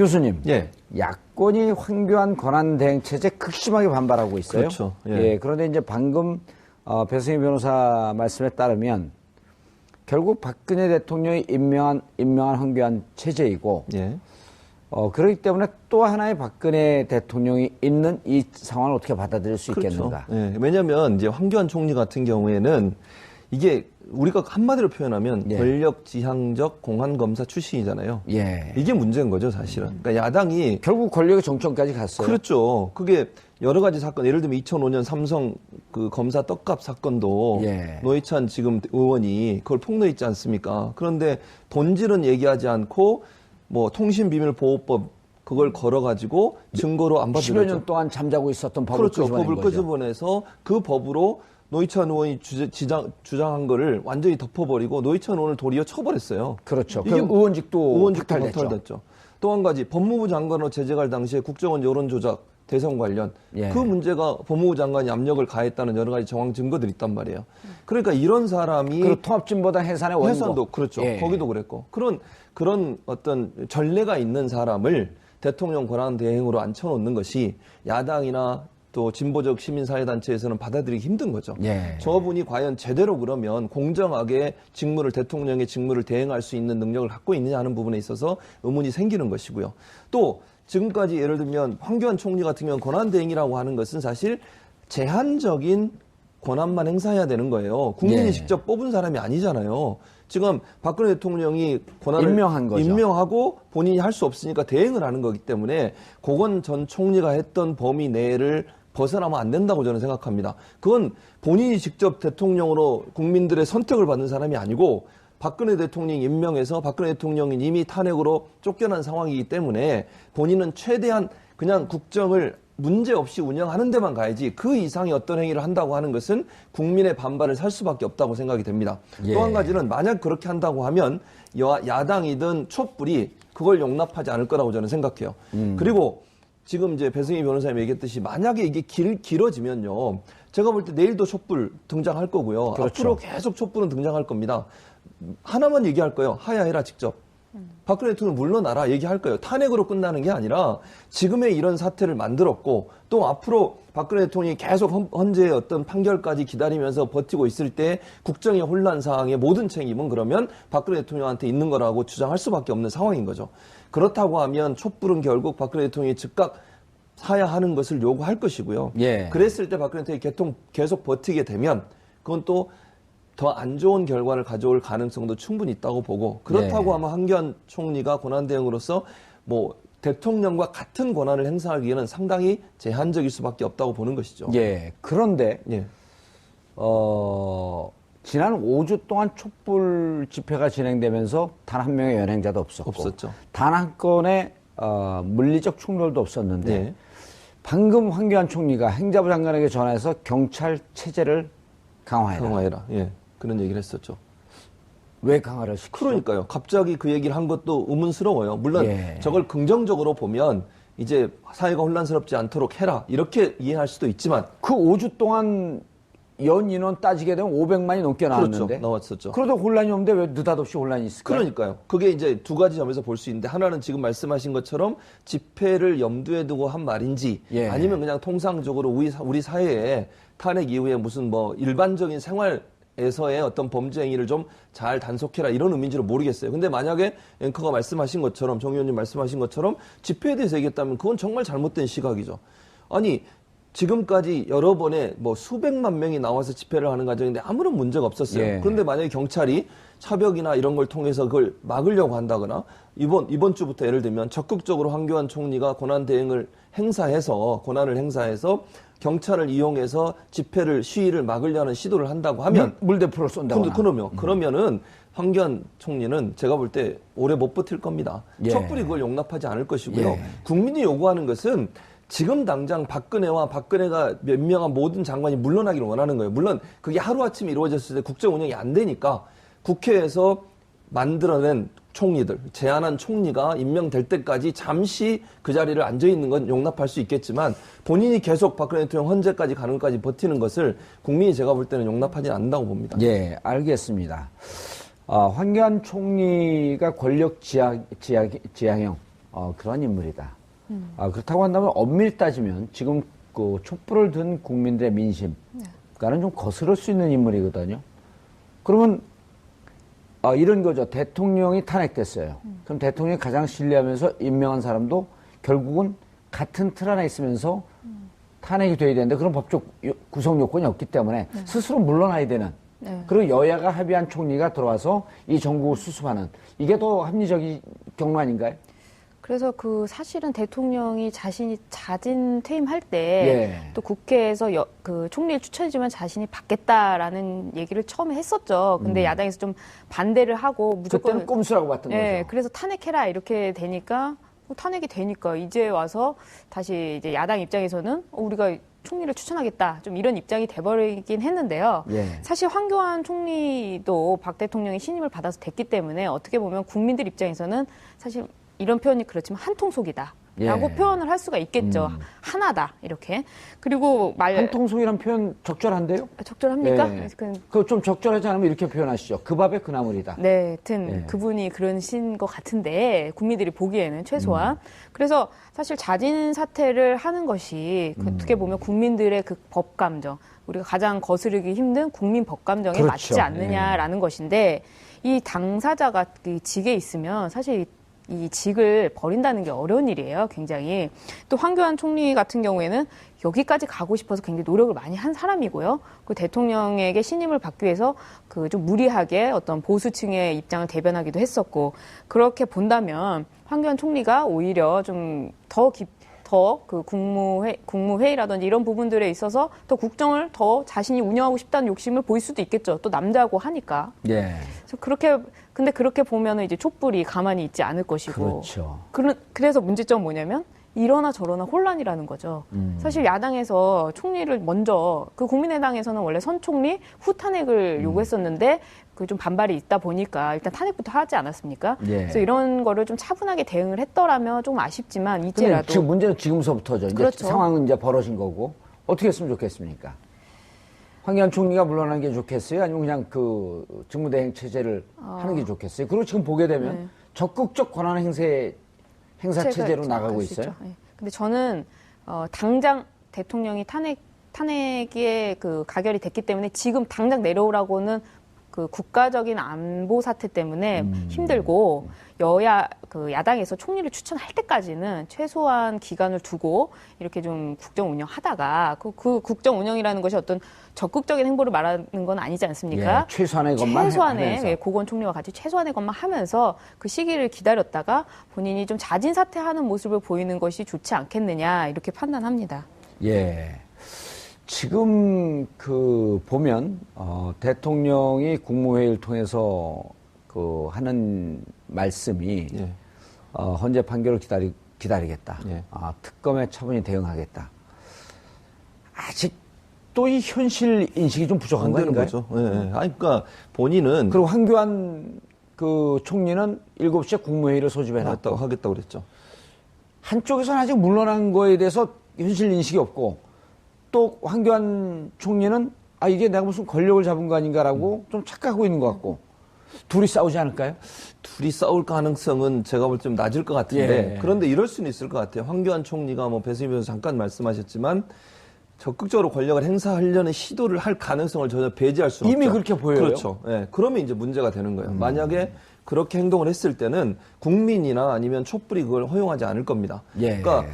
교수님, 예. 야권이 황교안 권한대행 체제 극심하게 반발하고 있어요. 그렇죠. 예. 그런데 이제 방금 배승희 변호사 말씀에 따르면 결국 박근혜 대통령이 임명한 황교안 체제이고, 예. 그렇기 때문에 또 하나의 박근혜 대통령이 있는 이 상황을 어떻게 받아들일 수 그렇죠. 있겠는가? 예. 왜냐하면 이제 황교안 총리 같은 경우에는 이게 우리가 한마디로 표현하면 예. 권력지향적 공안검사 출신이잖아요. 예. 이게 문제인 거죠, 사실은. 그러니까 야당이 결국 권력의 정점까지 갔어요. 그렇죠. 그게 여러 가지 사건, 예를 들면 2005년 삼성 그 검사 떡값 사건도 예. 노회찬 지금 의원이 그걸 폭로했지 않습니까? 그런데 본질은 얘기하지 않고 뭐 통신비밀보호법 그걸 걸어가지고 증거로 안 10여 받으려죠. 년 동안 잠자고 있었던 법을 그렇죠. 끄집어낸 법을 거죠. 끄집어내서 그 법으로 노회찬 의원이 주장한 거를 완전히 덮어버리고 노회찬 의원을 도리어 쳐버렸어요. 그렇죠. 이게 그럼 의원직도 박탈됐죠. 또 한 가지 법무부 장관으로 재직할 당시에 국정원 여론조작 대선 관련 예. 그 문제가 법무부 장관이 압력을 가했다는 여러 가지 정황 증거들이 있단 말이에요. 그러니까 이런 사람이 그리고 통합진보당 해산의 원고. 해산도 그렇죠. 예. 거기도 그랬고 그런 어떤 전례가 있는 사람을 대통령 권한 대행으로 앉혀놓는 것이 야당이나 또 진보적 시민사회단체에서는 받아들이기 힘든 거죠. 예. 저분이 과연 제대로 그러면 공정하게 대통령의 직무를 대행할 수 있는 능력을 갖고 있느냐 하는 부분에 있어서 의문이 생기는 것이고요. 또 지금까지 예를 들면 황교안 총리 같은 경우는 권한대행이라고 하는 것은 사실 제한적인 권한만 행사해야 되는 거예요. 국민이 예. 직접 뽑은 사람이 아니잖아요. 지금 박근혜 대통령이 권한을 임명한 거죠. 임명하고 본인이 할 수 없으니까 대행을 하는 거기 때문에 고건 전 총리가 했던 범위 내를 벗어나면 안 된다고 저는 생각합니다. 그건 본인이 직접 대통령으로 국민들의 선택을 받는 사람이 아니고 박근혜 대통령이 임명해서 박근혜 대통령이 이미 탄핵으로 쫓겨난 상황이기 때문에 본인은 최대한 그냥 국정을 문제없이 운영하는 데만 가야지 그 이상의 어떤 행위를 한다고 하는 것은 국민의 반발을 살 수밖에 없다고 생각이 됩니다. 예. 또 한 가지는 만약 그렇게 한다고 하면 야당이든 촛불이 그걸 용납하지 않을 거라고 저는 생각해요. 그리고 지금 이제 배승희 변호사님이 얘기했듯이 만약에 이게 길어지면요. 제가 볼 때 내일도 촛불 등장할 거고요. 그렇죠. 앞으로 계속 촛불은 등장할 겁니다. 하나만 얘기할 거예요. 하야해라 직접. 박근혜 대통령 물러나라 얘기할 거예요. 탄핵으로 끝나는 게 아니라 지금의 이런 사태를 만들었고 또 앞으로 박근혜 대통령이 계속 헌재의 어떤 판결까지 기다리면서 버티고 있을 때 국정의 혼란 상황의 모든 책임은 그러면 박근혜 대통령한테 있는 거라고 주장할 수밖에 없는 상황인 거죠. 그렇다고 하면 촛불은 결국 박근혜 대통령이 즉각 사야하는 것을 요구할 것이고요. 예. 그랬을 때 박근혜 대통령이 계속 버티게 되면 그건 또 더 안 좋은 결과를 가져올 가능성도 충분히 있다고 보고 그렇다고 예. 하면 황교안 총리가 권한대행으로서 뭐 대통령과 같은 권한을 행사하기에는 상당히 제한적일 수밖에 없다고 보는 것이죠. 예. 그런데 예. 지난 5주 동안 촛불 집회가 진행되면서 단 한 명의 연행자도 없었고 없었죠. 단 한 건의 물리적 충돌도 없었는데 예. 방금 황교안 총리가 행자부 장관에게 전화해서 경찰 체제를 강화해라. 강화해라. 예. 그런 얘기를 했었죠. 왜 강화를 시키죠? 그러니까요. 갑자기 그 얘기를 한 것도 의문스러워요. 물론 예. 저걸 긍정적으로 보면 이제 사회가 혼란스럽지 않도록 해라. 이렇게 이해할 수도 있지만 그 5주 동안 연 인원 따지게 되면 500만이 넘게 나왔는데 그렇죠. 나왔었죠. 그래도 혼란이 없는데 왜 느닷없이 혼란이 있을까요? 그러니까요. 그게 이제 두 가지 점에서 볼 수 있는데 하나는 지금 말씀하신 것처럼 집회를 염두에 두고 한 말인지 예. 아니면 그냥 통상적으로 우리 사회에 탄핵 이후에 무슨 뭐 일반적인 생활에서의 어떤 범죄 행위를 좀 잘 단속해라 이런 의미인지는 모르겠어요. 근데 만약에 앵커가 말씀하신 것처럼 정 의원님 말씀하신 것처럼 집회에 대해서 얘기했다면 그건 정말 잘못된 시각이죠. 아니 지금까지 여러 번의 뭐 수백만 명이 나와서 집회를 하는 과정인데 아무런 문제가 없었어요. 예. 그런데 만약에 경찰이 차벽이나 이런 걸 통해서 그걸 막으려고 한다거나 이번 주부터 예를 들면 적극적으로 황교안 총리가 권한 대행을 권한을 행사해서 경찰을 이용해서 시위를 막으려는 시도를 한다고 하면 물대포를 쏜다거나. 그러면은 황교안 총리는 제가 볼 때 오래 못 버틸 겁니다. 예. 촛불이 그걸 용납하지 않을 것이고요. 예. 국민이 요구하는 것은 지금 당장 박근혜가任命한 모든 장관이 물러나기를 원하는 거예요. 물론 그게 하루아침에 이루어졌을 때 국정 운영이 안 되니까 국회에서 만들어낸 총리들, 제안한 총리가 임명될 때까지 잠시 그 자리를 앉아있는 건 용납할 수 있겠지만 본인이 계속 박근혜 대통령 헌재까지 가는 것까지 버티는 것을 국민이 제가 볼 때는 용납하지 않는다고 봅니다. 예, 알겠습니다. 황교안 총리가 권력 지향형 그런 인물이다. 그렇다고 한다면 엄밀히 따지면 지금 그 촛불을 든 국민들의 민심과는 좀 거스를 수 있는 인물이거든요. 그러면 이런 거죠. 대통령이 탄핵됐어요. 그럼 대통령이 가장 신뢰하면서 임명한 사람도 결국은 같은 틀 안에 있으면서 탄핵이 돼야 되는데 그런 법적 구성 요건이 없기 때문에 스스로 물러나야 되는. 그리고 여야가 합의한 총리가 들어와서 이 정국을 수습하는 이게 더 합리적인 경로 아닌가요? 그래서 그 사실은 대통령이 자신이 자진 퇴임할 때 또 국회에서 그 총리를 추천해주면 자신이 받겠다라는 얘기를 처음에 했었죠. 근데 야당에서 좀 반대를 하고 무조건 그때는 꼼수라고 봤던 거죠. 그래서 탄핵해라 이렇게 되니까 탄핵이 되니까 이제 와서 다시 이제 야당 입장에서는 우리가 총리를 추천하겠다 좀 이런 입장이 돼버리긴 했는데요. 사실 황교안 총리도 박 대통령의 신임을 받아서 됐기 때문에 어떻게 보면 국민들 입장에서는 사실 이런 표현이 그렇지만 한통속이다. 라고 표현을 할 수가 있겠죠. 하나다. 이렇게. 그리고 한통속이란 표현 적절한데요? 적절합니까? 그거 좀 적절하지 않으면 이렇게 표현하시죠. 그 밥에 그 나물이다. 네, 하여튼 그분이 그러신 것 같은데 국민들이 보기에는 최소한. 그래서 사실 자진 사퇴를 하는 것이 어떻게 보면 국민들의 그 법감정, 우리가 가장 거스르기 힘든 국민 법감정에 그렇죠. 맞지 않느냐라는 것인데 이 당사자가 이 직에 있으면 사실 이 직을 버린다는 게 어려운 일이에요, 굉장히. 또 황교안 총리 같은 경우에는 여기까지 가고 싶어서 굉장히 노력을 많이 한 사람이고요. 그 대통령에게 신임을 받기 위해서 그 좀 무리하게 어떤 보수층의 입장을 대변하기도 했었고, 그렇게 본다면 황교안 총리가 오히려 좀 더 그 국무회의라든지 이런 부분들에 있어서 더 국정을 더 자신이 운영하고 싶다는 욕심을 보일 수도 있겠죠. 또 남자고 하니까. 그래서 근데 그렇게 보면은 이제 촛불이 가만히 있지 않을 것이고. 그렇죠. 그래서 문제점은 뭐냐면 이러나 저러나 혼란이라는 거죠. 사실 야당에서 총리를 먼저 국민의당에서는 원래 선 총리 후 탄핵을 요구했었는데 그 좀 반발이 있다 보니까 일단 탄핵부터 하지 않았습니까? 그래서 이런 거를 좀 차분하게 대응을 했더라면 좀 아쉽지만 이제라도 지금 문제는 지금서부터죠. 이제 그렇죠. 상황은 이제 벌어진 거고 어떻게 했으면 좋겠습니까? 황교안 총리가 물러나는 게 좋겠어요? 아니면 그냥 그 직무대행 체제를 하는 게 좋겠어요? 그리고 지금 보게 되면 적극적 권한 행사 체제로 나가고 있어요. 근데 저는 당장 대통령이 탄핵에 그 가결이 됐기 때문에 지금 당장 내려오라고는 그 국가적인 안보 사태 때문에 힘들고 야당에서 총리를 추천할 때까지는 최소한 기간을 두고 이렇게 좀 국정 운영하다가 그 국정 운영이라는 것이 어떤 적극적인 행보를 말하는 건 아니지 않습니까? 최소한의 것만 최소한의 고건 총리와 같이 최소한의 것만 하면서 그 시기를 기다렸다가 본인이 좀 자진 사퇴하는 모습을 보이는 것이 좋지 않겠느냐 이렇게 판단합니다. 지금 보면 대통령이 국무회의를 통해서 하는 말씀이 헌재 판결을 기다리겠다. 특검에 차분히 대응하겠다. 아직도 이 현실 인식이 좀 부족한 거 아닌가요? 거죠. 그러니까 본인은 그리고 황교안 총리는 7시에 국무회의를 소집해놨고 하겠다고 그랬죠. 한쪽에서는 아직 물러난 거에 대해서 현실 인식이 없고 또 황교안 총리는 이게 내가 무슨 권력을 잡은 거 아닌가라고 좀 착각하고 있는 것 같고 둘이 싸우지 않을까요? 둘이 싸울 가능성은 제가 볼 때 좀 낮을 것 같은데 그런데 이럴 수는 있을 것 같아요. 황교안 총리가 배수민 변호사 잠깐 말씀하셨지만 적극적으로 권력을 행사하려는 시도를 할 가능성을 전혀 배제할 수는 이미 없죠. 그렇게 보여요. 그렇죠. 그러면 이제 문제가 되는 거예요. 만약에 그렇게 행동을 했을 때는 국민이나 아니면 촛불이 그걸 허용하지 않을 겁니다. 그러니까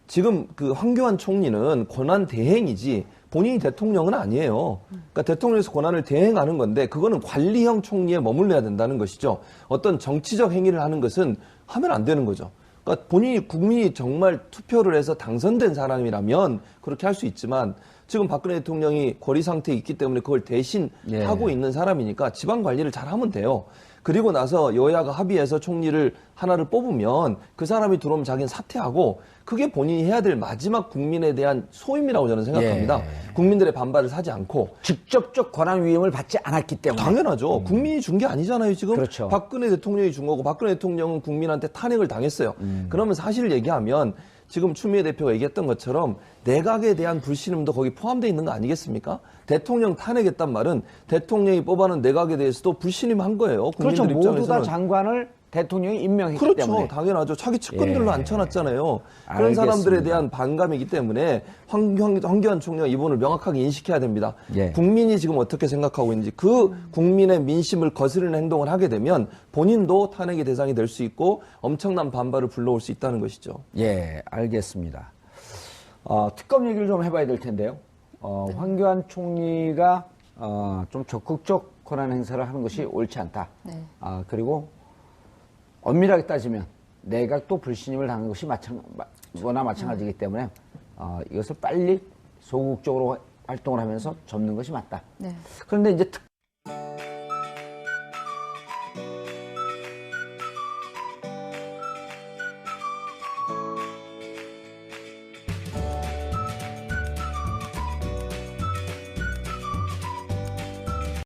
지금 그 황교안 총리는 권한 대행이지 본인이 대통령은 아니에요. 그러니까 대통령에서 권한을 대행하는 건데 그거는 관리형 총리에 머물러야 된다는 것이죠. 어떤 정치적 행위를 하는 것은 하면 안 되는 거죠. 그러니까 국민이 정말 투표를 해서 당선된 사람이라면 그렇게 할 수 있지만 지금 박근혜 대통령이 고리 상태에 있기 때문에 그걸 대신 하고 있는 사람이니까 지방 관리를 잘 하면 돼요. 그리고 나서 여야가 합의해서 총리를 하나를 뽑으면 그 사람이 들어오면 자기는 사퇴하고 그게 본인이 해야 될 마지막 국민에 대한 소임이라고 저는 생각합니다. 국민들의 반발을 사지 않고. 직접적 권한 위임을 받지 않았기 때문에. 당연하죠. 국민이 준 게 아니잖아요, 지금. 그렇죠. 박근혜 대통령이 준 거고 박근혜 대통령은 국민한테 탄핵을 당했어요. 그러면 사실 얘기하면 지금 추미애 대표가 얘기했던 것처럼 내각에 대한 불신임도 거기 포함되어 있는 거 아니겠습니까? 대통령 탄핵했단 말은 대통령이 뽑아놓은 내각에 대해서도 불신임한 거예요. 그렇죠. 국민들 모두 다 입장에서는. 장관을 대통령이 임명했기 그렇죠. 때문에. 당연하죠. 자기 측근들로 예. 앉혀놨잖아요. 그런 알겠습니다. 사람들에 대한 반감이기 때문에 황교안 총리가 이 부분을 명확하게 인식해야 됩니다. 예. 국민이 지금 어떻게 생각하고 있는지 그 국민의 민심을 거스르는 행동을 하게 되면 본인도 탄핵의 대상이 될 수 있고 엄청난 반발을 불러올 수 있다는 것이죠. 예, 알겠습니다. 특검 얘기를 좀 해봐야 될 텐데요. 황교안 총리가 좀 적극적 권한 행사를 하는 것이 옳지 않다. 네. 그리고 엄밀하게 따지면 내각도 불신임을 당한 것이 마찬가지이기 때문에 이것을 빨리 소극적으로 활동을 하면서 접는 것이 맞다. 네. 그런데 이제